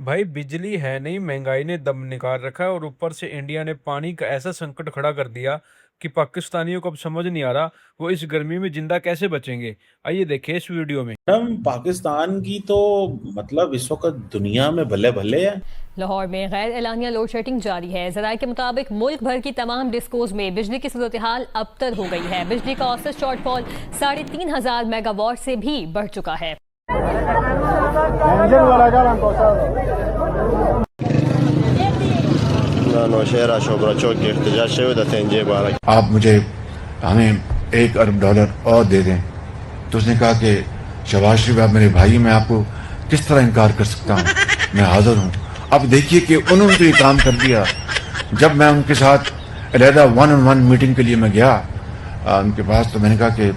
भाई बिजली है नहीं, महंगाई ने दम निकाल रखा है और ऊपर से इंडिया ने पानी का ऐसा संकट खड़ा कर दिया कि पाकिस्तानियों को अब समझ नहीं आ रहा वो इस गर्मी में जिंदा कैसे बचेंगे। आइए देखें इस वीडियो में। मैडम पाकिस्तान की तो मतलब इस वक्त दुनिया में भले भले है। लाहौर में गैर एलानिया लोड शेडिंग जारी है। जराये के मुताबिक मुल्क भर की तमाम डिस्कोज में बिजली की सूरत हाल अबतर हो गई है। बिजली का औसत शॉर्टफॉल 3,500 मेगावाट से भी बढ़ चुका है। नौशहरा शोबरा चौक के एहतजाज शुदा तेंजे बारह। आप मुझे हमें $1 अरब और दे दें। तो उसने कहा कि शहबाज शरीफ आप मेरे भाई, मैं आपको किस तरह इनकार कर सकता हूँ, मैं हाजिर हूँ। अब देखिए कि उन्होंने तो ये काम कर दिया। जब मैं उनके साथ अलहदा 1-on-1 मीटिंग के लिए मैं गया उनके पास, तो मैंने कहा कि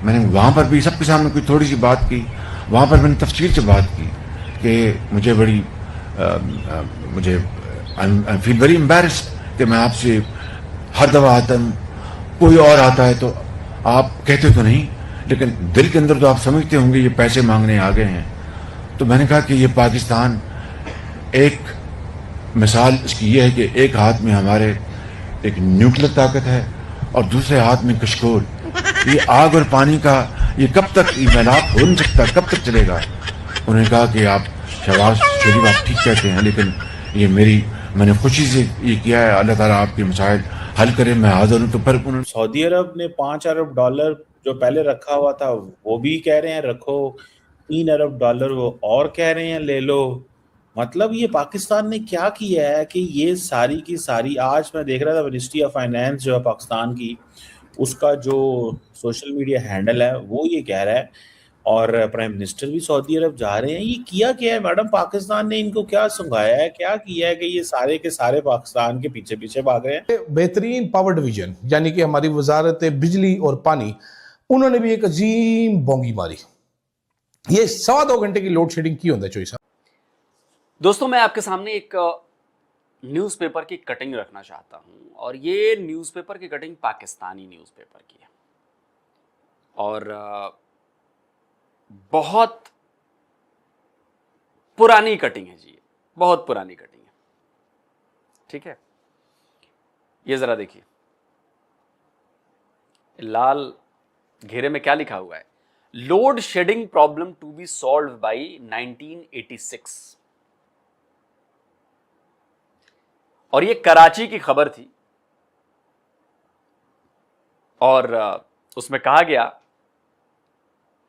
मैंने वहाँ पर भी सबके सामने कोई थोड़ी सी बात की। वहाँ पर मैंने तफसील से बात की कि मुझे बड़ी मुझे आई फील वेरी एम्बेरस्ड कि मैं आपसे हर दफा आता हूँ, कोई और आता है तो आप कहते तो नहीं, लेकिन दिल के अंदर तो आप समझते होंगे ये पैसे मांगने आ गए हैं। तो मैंने कहा कि ये पाकिस्तान, एक मिसाल इसकी ये है कि एक हाथ में हमारे एक न्यूक्लियर ताकत है और दूसरे हाथ में कशकोल। ये आग और पानी का ये कब तक ये मिलाप हो नहीं सकता, कब तक चलेगा। उन्होंने कहा कि आप शहबाज शरीफ आप ठीक कहते हैं, लेकिन ये मैंने खुशी से ये किया है, अल्लाह ताला आपके मसाइल हल करे, मैं हाजिर हूँ। तो फिर उन्होंने सऊदी अरब ने $5 अरब जो पहले रखा हुआ था वो भी कह रहे हैं रखो, $3 अरब वो और कह रहे हैं ले लो। मतलब ये पाकिस्तान ने क्या किया है कि ये सारी की सारी, आज मैं देख रहा था मिनिस्ट्री ऑफ फाइनेंस जो है पाकिस्तान की, उसका जो सोशल मीडिया हैंडल है वो ये कह रहा है, और प्राइम मिनिस्टर भी सऊदी अरब जा रहे हैं। ये किया क्या है मैडम, पाकिस्तान ने इनको क्या सुंघाया है, क्या किया है कि ये सारे के सारे पाकिस्तान के पीछे पीछे भाग रहे हैं। बेहतरीन पावर डिवीजन यानी कि हमारी वजारत बिजली और पानी, उन्होंने भी एक अजीम बोंगी मारी। ये 2.25 घंटे की लोड शेडिंग की होता है चोई साहब। दोस्तों, मैं आपके सामने एक न्यूज़पेपर की कटिंग रखना चाहता हूं, और ये न्यूज़पेपर की कटिंग पाकिस्तानी न्यूज़पेपर की है और बहुत पुरानी कटिंग है जी, बहुत पुरानी कटिंग है। ठीक है, ये जरा देखिए, लाल घेरे में क्या लिखा हुआ है? Load shedding problem to be solve by 1986। और ये कराची की खबर थी, और उसमें कहा गया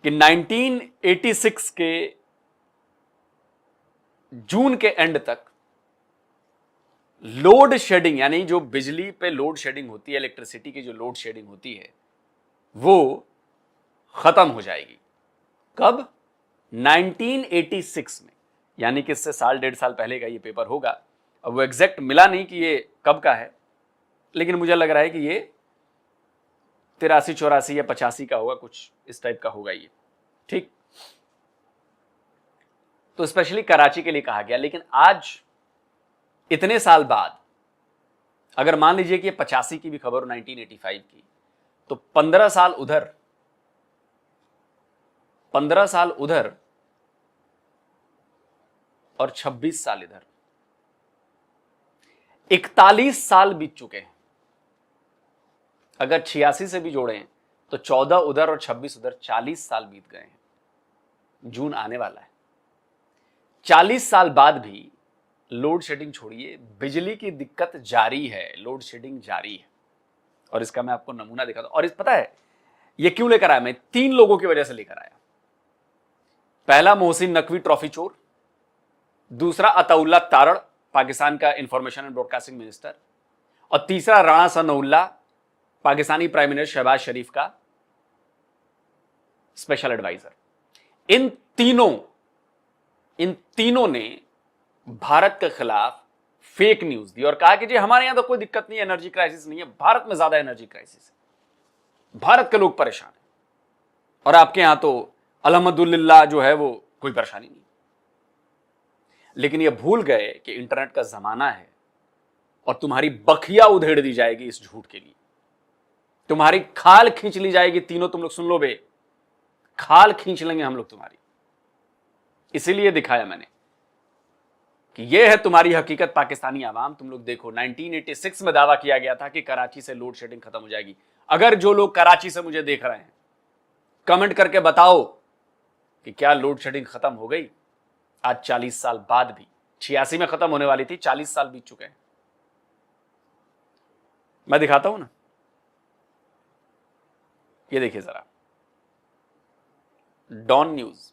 कि 1986 के जून के एंड तक लोड शेडिंग, यानी जो बिजली पे लोड शेडिंग होती है, इलेक्ट्रिसिटी की जो लोड शेडिंग होती है, वो खत्म हो जाएगी। कब? 1986 में, यानी कि इससे साल 1.5 साल पहले का ये पेपर होगा। अब वो एग्जैक्ट मिला नहीं कि ये कब का है, लेकिन मुझे लग रहा है कि ये 83, 84 या 85 का होगा, कुछ इस टाइप का होगा ये। ठीक, तो स्पेशली कराची के लिए कहा गया। लेकिन आज इतने साल बाद अगर मान लीजिए कि ये 85 की भी खबर हो, 1985 की, तो 15 साल उधर, 15 साल उधर और 26 साल इधर, 41 साल बीत चुके हैं। अगर 86 से भी जोड़े तो 14 उधर और 26 उधर, 40 साल बीत गए हैं। जून आने वाला है, 40 साल बाद भी लोड शेडिंग छोड़िए, बिजली की दिक्कत जारी है, लोड शेडिंग जारी है। और इसका मैं आपको नमूना दिखाता हूं। और इस पता है ये क्यों लेकर आया? मैं 3 लोगों की वजह से लेकर आया। पहला, मोहसिन नकवी ट्रॉफी चोर। दूसरा, अताउल्ला तारड़, पाकिस्तान का इंफॉर्मेशन एंड ब्रॉडकास्टिंग मिनिस्टर। और तीसरा, राणा सनाउल्लाह, पाकिस्तानी प्राइम मिनिस्टर शहबाज शरीफ का स्पेशल एडवाइजर। इन तीनों ने भारत के खिलाफ फेक न्यूज दी और कहा कि जी हमारे यहां तो कोई दिक्कत नहीं है, एनर्जी क्राइसिस नहीं है, भारत में ज्यादा एनर्जी क्राइसिस है, भारत के लोग परेशान हैं, और आपके यहां तो अल्हम्दुलिल्लाह जो है वो कोई परेशानी नहीं। लेकिन ये भूल गए कि इंटरनेट का जमाना है और तुम्हारी बखिया उधेड़ दी जाएगी इस झूठ के लिए, तुम्हारी खाल खींच ली जाएगी। तीनों तुम लोग सुन लो बे, खाल खींच लेंगे हम लोग तुम्हारी। इसीलिए दिखाया मैंने कि ये है तुम्हारी हकीकत पाकिस्तानी आवाम। तुम लोग देखो, 1986 में दावा किया गया था कि कराची से लोड शेडिंग खत्म हो जाएगी। अगर जो लोग कराची से मुझे देख रहे हैं, कमेंट करके बताओ कि क्या लोड शेडिंग खत्म हो गई आज 40 साल बाद भी। 86 में खत्म होने वाली थी, 40 साल बीत चुके हैं। मैं दिखाता हूं ना, ये देखिए जरा, Dawn news.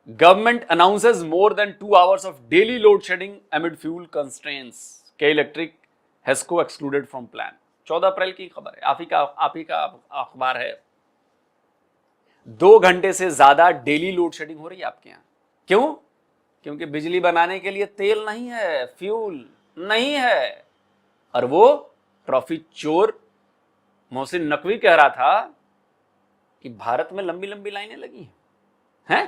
Government announces more than 2 hours of daily load shedding amid fuel constraints, K Electric HESCO excluded from plan. 14 April की खबर है, आप ही का अखबार है। 2 घंटे से ज्यादा डेली लोड शेडिंग हो रही है आपके यहां। क्यों? क्योंकि बिजली बनाने के लिए तेल नहीं है, फ्यूल नहीं है। और वो ट्रॉफी चोर मोहसिन नकवी कह रहा था कि भारत में लंबी लंबी लाइनें लगी हैं।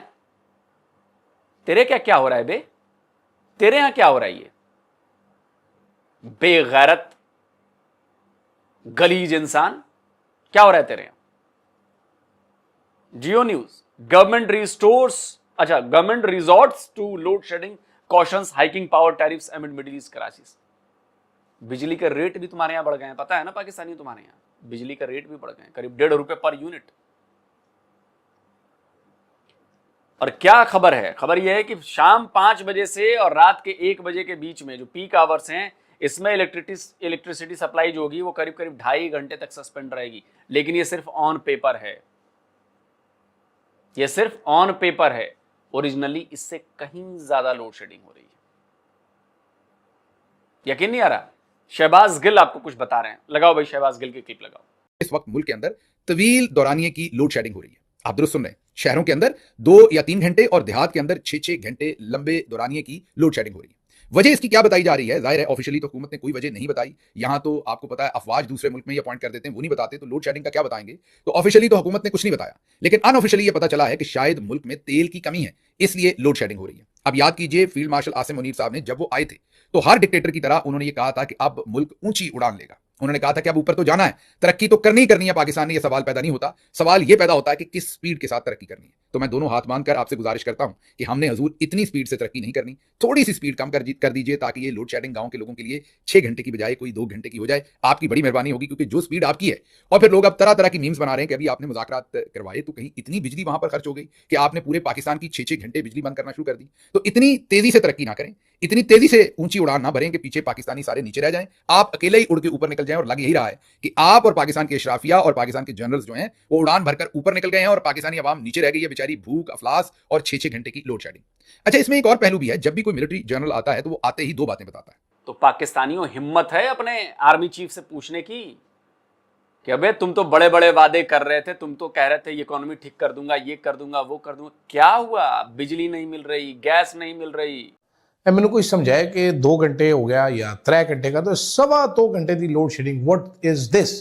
तेरे क्या हो रहा है बे? तेरे यहां क्या हो रहा है? ये बेगैरत गलीज इंसान, क्या हो रहा है तेरे यहां? Geo news, government resorts to load shedding, cautions hiking power tariffs amid Middle East crisis. बिजली के रेट भी तुम्हारे यहां बढ़ गए हैं, पता है ना पाकिस्तानी, तुम्हारे यहां बिजली का रेट भी बढ़ गए, करीब 1.5 रुपए पर यूनिट। और क्या खबर है? खबर यह है कि शाम 5 बजे से और रात के 1 बजे के बीच में जो पीक आवर्स हैं, इसमें इलेक्ट्रिसिटी सप्लाई जो होगी वो करीब 2.5 घंटे तक सस्पेंड रहेगी। लेकिन ये सिर्फ ऑन पेपर है, ये सिर्फ ऑन पेपर है। ओरिजिनली इससे कहीं ज्यादा लोड शेडिंग हो रही है। यकीन नहीं आ रहा? शहबाज गिल आपको कुछ बता रहे हैं। लगाओ भाई, शहबाज गिल की क्लिप लगाओ। इस वक्त मुल्क के अंदर तवील दौरानिये की लोड शेडिंग हो रही है। आप दुरुस्त सुन रहे हैं, शहरों के अंदर 2 या 3 घंटे और देहात के अंदर 6-6 घंटे लंबे दौरानिये की लोड शेडिंग हो रही है। वजह इसकी क्या बताई जा रही है? जाहिर है ऑफिशियली तो हुकूमत ने कोई वजह नहीं बताई। यहां तो आपको पता है अफवाज दूसरे मुल्क में ये अपॉइंट कर देते हैं, वो नहीं बताते, तो लोड शेडिंग का क्या बताएंगे? तो ऑफिशियली तो हुकूमत ने कुछ नहीं बताया, लेकिन अनऑफिशियली ये पता चला है कि शायद मुल्क में तेल की कमी है, इसलिए लोड शेडिंग हो रही है। अब याद कीजिए, फील्ड मार्शल आसिम मुनीर साहब ने जब वो आए थे तो हर डिक्टेटर की तरह उन्होंने ये कहा था कि अब मुल्क ऊंची उड़ान लेगा। उन्होंने कहा था कि अब ऊपर तो जाना है, तरक्की तो करनी ही करनी है पाकिस्तान ने। यह सवाल पैदा नहीं होता, सवाल यह पैदा होता है कि किस स्पीड के साथ तरक्की करनी है। तो मैं दोनों हाथ मांगकर आपसे गुजारिश करता हूं कि हमने हजूर इतनी स्पीड से तरक्की नहीं करनी, थोड़ी सी स्पीड कम कर दीजिए, ताकि ये लोड शेडिंग गांव के लोगों के लिए 6 घंटे की बजाय कोई 2 घंटे की हो जाए। आपकी बड़ी मेहरबानी होगी, क्योंकि जो स्पीड आपकी है, और फिर लोग अब तरह तरह की मीम्स बना रहे हैं कि अभी आपने मुज़ाकरात करवाए तो कहीं इतनी बिजली वहां पर खर्च हो गई कि आपने पूरे पाकिस्तान की 6-6 घंटे बिजली बंद करना शुरू कर दी। तो इतनी तेजी से तरक्की ना करें, इतनी तेजी से ऊंची उड़ान ना भरें कि पीछे पाकिस्तानी सारे नीचे रह जाएं, आप अकेले ही उड़ के ऊपर निकल जाएं। और लग यही रहा है कि आप और पाकिस्तान के इशराफिया और पाकिस्तान के जनरल्स जो हैं वो उड़ान भरकर ऊपर निकल गए हैं और पाकिस्तानी आवाम नीचे रह गई है बेचारी, भूख अफलास और 6-6 घंटे की लोड शेडिंग। अच्छा, इसमें एक और पहलू भी है। जब भी कोई मिलिट्री जनरल आता है तो वो आते ही 2 बातें बताता है। तो पाकिस्तानियों, हिम्मत है अपने आर्मी चीफ से पूछने की कि अबे तुम तो बड़े बड़े वादे कर रहे थे, तुम तो कह रहे थे इकोनॉमी ठीक कर दूंगा, ये कर दूंगा, वो कर दूंगा, क्या हुआ? बिजली नहीं मिल रही, गैस नहीं मिल रही। मैंने कोई समझाया कि 2 घंटे हो गया या 3 घंटे का, तो 2.25 घंटे की load shedding, what is this?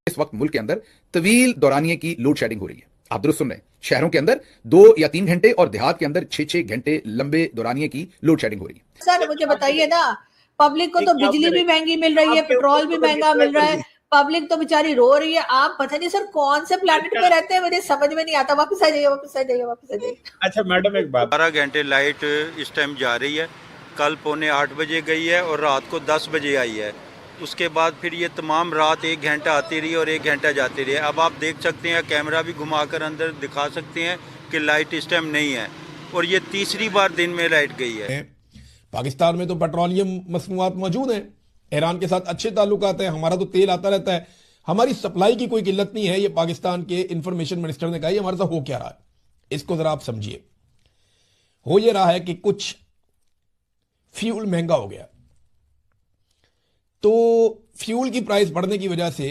इस वक्त मुल्क के अंदर तवील दौरानिये की लोड शेडिंग हो रही है। आप दुरुस्त सुन रहे हैं, शहरों के अंदर 2 या 3 घंटे और देहात के अंदर 6-6 घंटे लंबे दौरानिये की लोड शेडिंग हो रही है। सर मुझे बताइए ना, पब्लिक को तो बिजली भी महंगी मिल रही है, पेट्रोल भी महंगा मिल रहा है, पब्लिक तो बेचारी रो रही है। आप पता नहीं सर कौन से प्लेनेट पे रहते हैं, मुझे समझ में नहीं आता। वापस आ जाइए, वापस आ जाइए, वापस आ जाइए। अच्छा मैडम, एक बात, 12 घंटे लाइट इस टाइम जा रही है। कल 7:45 बजे गई है और रात को 10 बजे आई है। उसके बाद फिर ये तमाम रात 1 घंटा आती रही और 1 घंटा जाती रही। अब आप देख सकते हैं, कैमरा भी घुमाकर अंदर दिखा सकते हैं कि लाइट इस टाइम नहीं है, और ये तीसरी बार दिन में लाइट गई है। पाकिस्तान में तो पेट्रोलियम मसनूआत मौजूद हैं, ईरान के साथ अच्छे ताल्लुकात हैं, हमारा तो तेल आता रहता है, हमारी सप्लाई की कोई किल्लत नहीं है। ये पाकिस्तान के इंफॉर्मेशन मिनिस्टर ने कहा। हमारे साथ हो क्या रहा है, इसको जरा आप समझिए। हो ये रहा है कि कुछ फ्यूल महंगा हो गया, तो फ्यूल की प्राइस बढ़ने की वजह से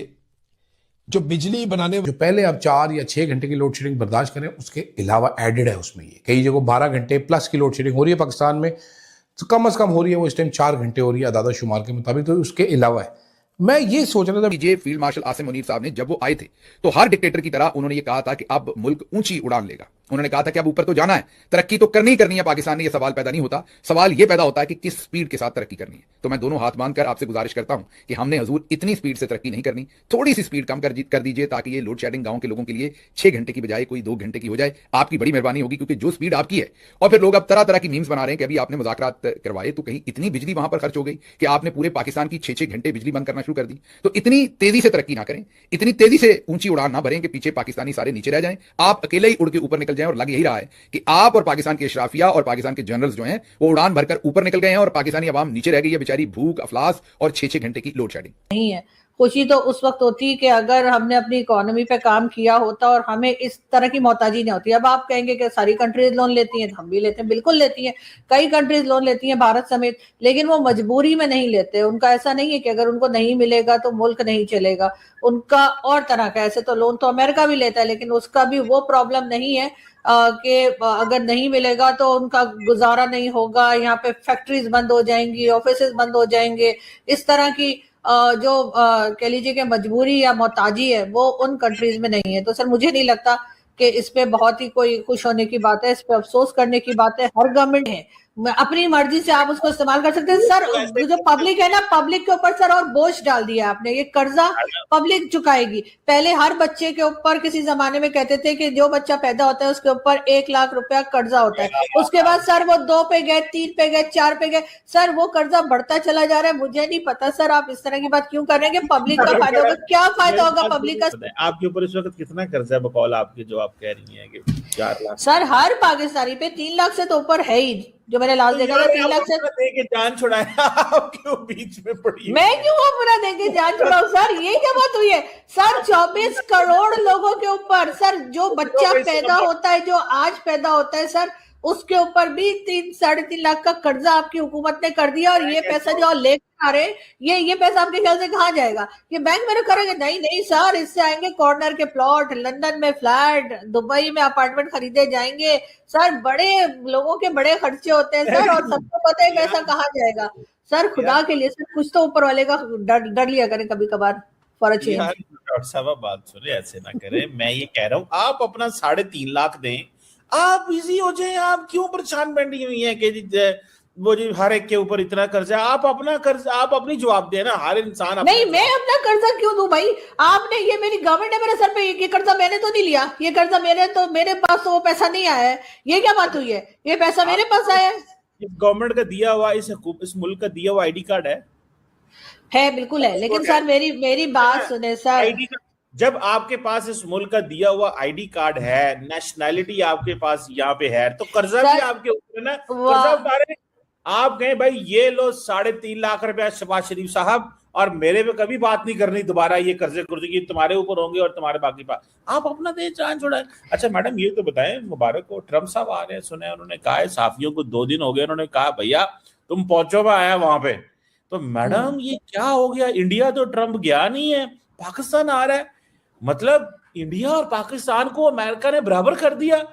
जो बिजली बनाने, जो पहले आप 4 या 6 घंटे की लोड शेडिंग बर्दाश्त करें, उसके अलावा एडेड है उसमें ये कई जगह 12 घंटे प्लस की लोड शेडिंग हो रही है पाकिस्तान में। तो कम से कम हो रही है वो इस टाइम 4 घंटे हो रही है आदादा शुमार के मुताबिक, तो उसके अलावा है। मैं ये सोच रहा था कि फील्ड मार्शल आसिम मुनीर साहब ने जब वो आए थे तो हर डिक्टेटर की तरह उन्होंने ये कहा था कि अब मुल्क ऊंची उड़ान लेगा। उन्होंने कहा था कि अब ऊपर तो जाना है, तरक्की तो करनी ही करनी है पाकिस्तान ने, यह सवाल पैदा नहीं होता। सवाल यह पैदा होता है कि किस स्पीड के साथ तरक्की करनी है। तो मैं दोनों हाथ बांधकर आपसे गुजारिश करता हूं कि हमने हजूर इतनी स्पीड से तरक्की नहीं करनी, थोड़ी सी स्पीड कम कर दीजिए, ताकि ये लोड शेडिंग गांव के लोगों के लिए 6 घंटे की बजाय कोई 2 घंटे की हो जाए। आपकी बड़ी मेहरबानी होगी, क्योंकि जो स्पीड आपकी है, और फिर लोग अब तरह तरह की मीम्स बना रहे हैं कि अभी आपने मुज़ाकरात करवाए तो कहीं इतनी बिजली वहां पर खर्च हो गई कि आपने पूरे पाकिस्तान की 6-6 घंटे बिजली बंद करना शुरू कर दी। तो इतनी तेजी से तरक्की ना करें, इतनी तेजी से ऊंची उड़ान ना भरें कि पीछे पाकिस्तानी सारे नीचे रह जाएं, आप अकेले ही उड़ के ऊपर निकल जाएं। और लग यही रहा है कि आप और पाकिस्तान के इशराफिया और पाकिस्तान के जनरल्स जो हैं वो उड़ान भरकर ऊपर निकल गए हैं और पाकिस्तानी अवाम नीचे रह गई है बेचारी, भूख अफलास और 6-6 घंटे की लोड शेडिंग। नहीं है। खुशी तो उस वक्त होती कि अगर हमने अपनी इकोनॉमी पे काम किया होता और हमें इस तरह की मोहताजी नहीं होती। अब आप कहेंगे कि सारी कंट्रीज लोन लेती हैं, तो हम भी लेते हैं, बिल्कुल लेती हैं। कई कंट्रीज लोन लेती हैं, भारत समेत, लेकिन वो मजबूरी में नहीं लेते। उनका ऐसा नहीं है कि अगर उनको नहीं मिलेगा तो मुल्क नहीं चलेगा। उनका और तरह का, ऐसे तो लोन तो अमेरिका भी लेता है, लेकिन उसका भी वो प्रॉब्लम नहीं है कि अगर नहीं मिलेगा तो उनका गुजारा नहीं होगा, यहाँ पे फैक्ट्रीज बंद हो जाएंगी, ऑफिसेज बंद हो जाएंगे। इस तरह की जो कह लीजिए कि मजबूरी या मोहताजी है वो उन कंट्रीज में नहीं है। तो सर मुझे नहीं लगता कि इस पे बहुत ही कोई खुश होने की बात है, इस पे अफसोस करने की बात है। हर गवर्नमेंट है, अपनी मर्जी से आप उसको इस्तेमाल कर सकते हैं। सर जो पब्लिक है ना, पब्लिक के ऊपर सर और बोझ डाल दिया आपने। ये कर्जा पब्लिक चुकाएगी। पहले हर बच्चे के ऊपर किसी जमाने में कहते थे कि जो बच्चा पैदा होता है उसके ऊपर 1 लाख रुपया कर्जा होता है। उसके बाद सर वो 2 पे गए, 3 पे गए, 4 पे गए। सर वो कर्जा बढ़ता चला जा रहा है। मुझे नहीं पता सर आप इस तरह की बात क्यों कर रहे हैं कि पब्लिक का फायदा होगा। क्या फायदा होगा पब्लिक का? आपके ऊपर इस वक्त कितना कर्जा है बकौल आपके, जो आप कह रही हैं कि 4 लाख? सर हर पाकिस्तानी पे 3 लाख से तो ऊपर है ही, जो मैंने लास्ट देखा था। 3 लाख से देके जान छुड़ाया, आप क्यों बीच में पड़ी? मैं क्यों अपना देके जान छुड़ाऊं सर? ये क्या बात हुई है सर? 24 करोड़ लोगों के ऊपर सर, जो बच्चा पैदा होता है, जो आज पैदा होता है सर, उसके ऊपर भी 3-3.5 लाख का कर्जा आपकी हुकूमत ने कर दिया। और ये पैसा जो लेकर आ रहे, ये पैसा आपके ख्याल से कहाँ जाएगा? ये बैंक में करेंगे? नहीं नहीं सर, इससे आएंगे कॉर्नर के प्लॉट, लंदन में फ्लैट, दुबई में अपार्टमेंट खरीदे जाएंगे। सर बड़े लोगों के बड़े खर्चे होते हैं सर, और सबको पता है पैसा कहाँ जाएगा। सर खुदा के लिए सर कुछ तो ऊपर वाले का डर लिया करें कभी कभार फॉर अ चेंज। डॉक्टर साहब बात सुने, ऐसे ना करें। मैं ये कह रहा हूँ आप अपना 3.5 लाख दें, आप इजी हो जाए। आप क्यों परेशान बैठी हुई हैं कि वो जी हर एक के ऊपर इतना कर्जा? आप अपना कर्जा आप अपनी जवाब देना। हर इंसान नहीं, मैं अपना कर्जा क्यों दूं भाई? आपने, ये मेरी गवर्नमेंट है मेरे सर पे, ये कर्जा मैंने तो नहीं लिया। ये कर्जा मेरे पास तो वो पैसा नहीं आया है। ये क्या बात हुई है? ये पैसा मेरे पास आया है। गवर्नमेंट का दिया हुआ, इस मुल्क का दिया हुआ आईडी कार्ड है बिल्कुल है। लेकिन सर मेरी बात सुने सर, जब आपके पास इस मुल्क का दिया हुआ आईडी कार्ड है, नेशनैलिटी आपके पास यहाँ पे है, तो कर्जा भी आपके ऊपर है ना। कर्जा उतारे आप, गए भाई ये लो 3.5 लाख रुपया शहबाज शरीफ साहब, और मेरे पे कभी बात नहीं करनी दोबारा। ये कर्जे की तुम्हारे ऊपर होंगे और तुम्हारे बाकी पास, आप अपना दे जान छोड़ाए। अच्छा मैडम ये तो बताएं, मुबारक को ट्रम्प साहब आ रहे हैं, सुने उन्होंने कहा है साफियों को 2 दिन हो गए, उन्होंने कहा भैया तुम पहुंचो, मैं आया वहां पे। तो मैडम ये क्या हो गया? इंडिया तो ट्रम्प गया नहीं है, पाकिस्तान आ रहा है। मतलब इंडिया और पाकिस्तान को अमेरिका ने बराबर कर दिया।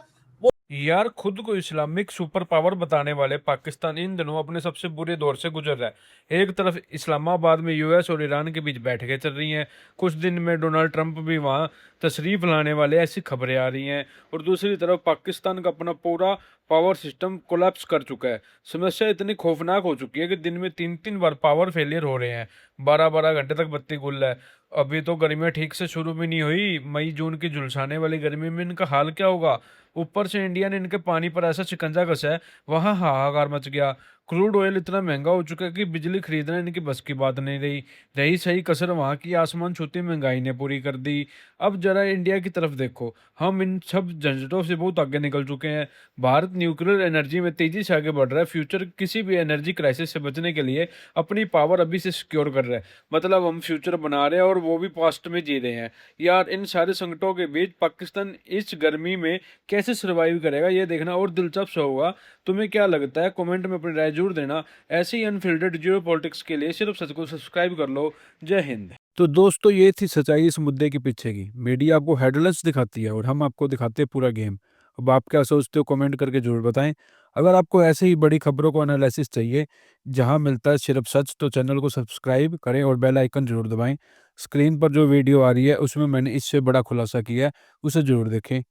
यार खुद को इस्लामिक सुपर पावर बताने वाले पाकिस्तान इन दिनों अपने सबसे बुरे दौर से गुजर रहा है। एक तरफ इस्लामाबाद में यूएस और ईरान के बीच बैठकें चल रही हैं, कुछ दिन में डोनाल्ड ट्रंप भी वहां तशरीफ लाने वाले, ऐसी खबरें आ रही हैं। और दूसरी तरफ पाकिस्तान का अपना पूरा पावर सिस्टम कोलैप्स कर चुका है। समस्या इतनी खौफनाक हो चुकी है कि दिन में 3-3 बार पावर फेलियर हो रहे हैं, 12-12 घंटे तक बत्ती गुल है। अभी तो गर्मियाँ ठीक से शुरू भी नहीं हुई, मई जून की झुलसाने वाली गर्मी में इनका हाल क्या होगा? ऊपर से इंडिया ने इनके पानी पर ऐसा शिकंजा कसा है, वहाँ हाहाकार मच गया। क्रूड ऑयल इतना महंगा हो चुका है कि बिजली खरीदना इनकी बस की बात नहीं रही सही कसर वहाँ की आसमान छूती महंगाई ने पूरी कर दी। अब जरा इंडिया की तरफ देखो, हम इन सब झंझटों से बहुत आगे निकल चुके हैं। भारत न्यूक्लियर एनर्जी में तेजी से आगे बढ़ रहा है। फ्यूचर किसी भी एनर्जी क्राइसिस से बचने के लिए अपनी पावर अभी से सिक्योर कर रहा है। मतलब हम फ्यूचर बना रहे हैं और वो भी पास्ट में जी रहे हैं। यार इन सारे संकटों के बीच पाकिस्तान इस गर्मी में कैसे सर्वाइव करेगा, ये देखना और दिलचस्प होगा। तुम्हें क्या लगता है? कमेंट में अपनी राय जरूर देना। ऐसे ही अनफिल्टर्ड जियो पॉलिटिक्स के लिए सिर्फ सच को सब्सक्राइब कर लो। जय हिंद। तो दोस्तों ये थी सच्चाई इस मुद्दे के पीछे की। मीडिया आपको हेडलाइंस दिखाती है और हम आपको दिखाते हैं पूरा गेम। अब आप क्या सोचते हो कमेंट करके जरूर बताएं। अगर आपको ऐसे ही बड़ी खबरों को एनालिसिस चाहिए जहां मिलता है सिर्फ सच, तो चैनल को सब्सक्राइब करें और बेल आइकन जरूर दबाएं। स्क्रीन पर जो वीडियो आ रही है उसमें मैंने इससे बड़ा खुलासा किया है, उसे जरूर देखें।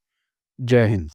जय हिंद।